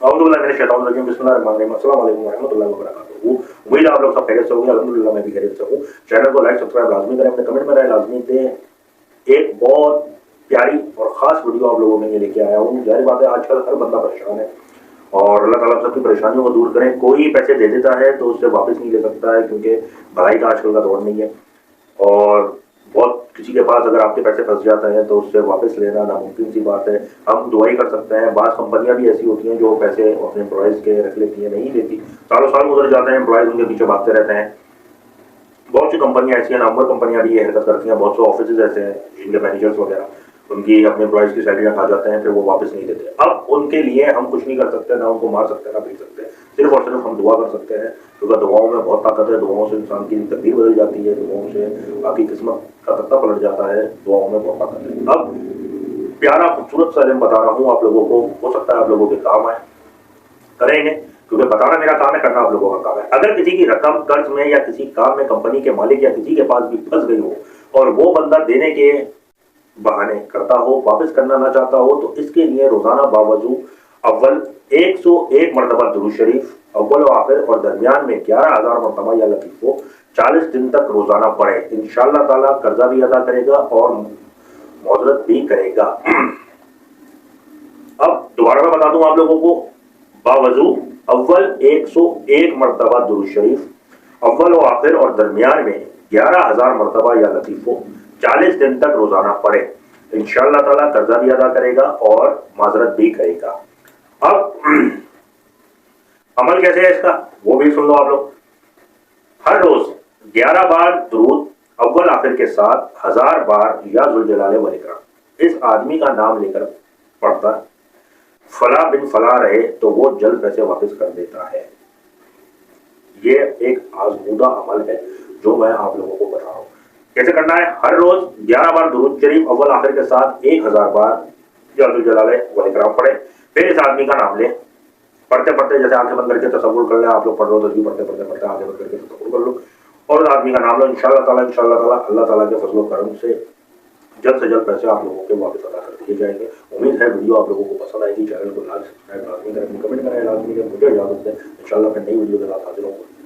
उम्मीद है आप लोग सब खैरियत से होंगे, अल्हम्दुलिल्लाह मैं भी खैरियत से हूँ। चैनल को लाइक सब्सक्राइब लाजमी करें, अपने कमेंट में राय लाजमी दें। एक बहुत प्यारी और ख़ास वीडियो आप लोगों में ये लेके आया हूँ। ज़ाहिर बात है आजकल हर बंदा परेशान है और अल्लाह ताला सबकी परेशानियों को दूर करें। कोई पैसे दे देता है तो उससे वापस नहीं ले सकता है, क्योंकि भलाई का आजकल का दौर नहीं है और बहुत किसी के पास अगर आपके पैसे फंस जाते हैं तो उससे वापस लेना नामुमकिन सी बात है। हम दुआई कर सकते हैं। बाज़ कंपनियां भी ऐसी होती हैं जो पैसे अपने एम्प्लॉयज़ के रख लेती हैं, नहीं देती, सालों साल गुजर जाते हैं, एम्प्लॉयज़ उनके पीछे भागते रहते हैं। बहुत सी कंपनियां ऐसी हैं, नामवर कंपनियां भी ये हरकत करती हैं। बहुत से ऑफिस ऐसे हैं जिनके मैनेजर्स वगैरह उनकी अपने एम्प्लॉयज़ की सैलरियाँ खा जाते हैं, फिर वो वापस नहीं देते। अब उनके लिए हम कुछ नहीं कर सकते, ना उनको मार सकते ना पीट सकते, सिर्फ और सिर्फ हम दुआ कर सकते हैं, क्योंकि दुआओं में बहुत ताकत है। दुआओं से इंसान की तकदीर बदल जाती है, दुआओं से आपकी किस्मत का तख्ता पलट जाता है, दुआओं में बहुत ताकत है। अब प्यारा खूबसूरत सा इल्म बता रहा हूँ आप लोगों को, हो सकता है आप लोगों के काम आए, करेंगे, क्योंकि बताना मेरा काम है, करना आप लोगों का काम है। अगर किसी की रकम कर्ज में या किसी काम में कंपनी के मालिक या किसी के पास भी फंस गई हो और वो बंदा देने के बहाने करता हो, वापस करना ना चाहता हो, तो इसके लिए रोजाना बावजू अव्वल 101 मरतबा दुरूद शरीफ, अव्वल व आखिर और दरमियान में 11,000 मरतबा या लतीफ को 40 दिन तक रोजाना पढ़े। इंशाअल्लाह ताला कर्जा भी अदा करेगा और मौजरत भी करेगा। अब दोबारा मैं बता दूं आप लोगों को, बावजू अव्वल 101 मरतबा दुरूद शरीफ, अव्वल व आखिर और दरमियान में 11,000 मरतबा या लतीफ को 40 दिन तक रोजाना पढ़े। इंशाअल्लाह ताला कर्जा भी अदा करेगा और माजरत भी करेगा। अब अमल कैसे है इसका वो भी सुन लो आप लोग। हर रोज 11 बार दुरूद अव्वल आखिर के साथ 1000 बार या जुल जलाले वल इकराम इस आदमी का नाम लेकर पढ़ता है, फला बिन फला रहे तो वो जल्द पैसे वापस कर देता है। ये एक आजमूदा अमल है जो मैं आप लोगों को बता रहा हूँ। कैसे करना है? हर रोज 11 बार दुरूद शरीफ अव्वल आखिर के साथ 1000 बार या जुल जलाले वल इकराम पढ़े, फिर इस आदमी का नाम ले। पढ़ते पढ़ते जैसे आंखें बंद करके तसव्वुर कर ले, आप लोग पढ़ रहे हो तो पढ़ते पढ़ते पढ़ते आंखें बंद करके तसव्वुर कर लो और उस आदमी का नाम लो। इंशाअल्लाह ताला अल्लाह ताला के फजल करम से जल्द से जल्द पैसे आप लोगों के वापस अदा कर दिए जाएंगे। उम्मीद है वीडियो आप लोगों को पसंद आएगी। चैनल को लाइक सब्सक्राइब लाजमी करें, कमेंट करें लाजमी करें। मुझे इजाजत दें, इंशाअल्लाह फिर नई वीडियो के साथ हाजिर होंगे।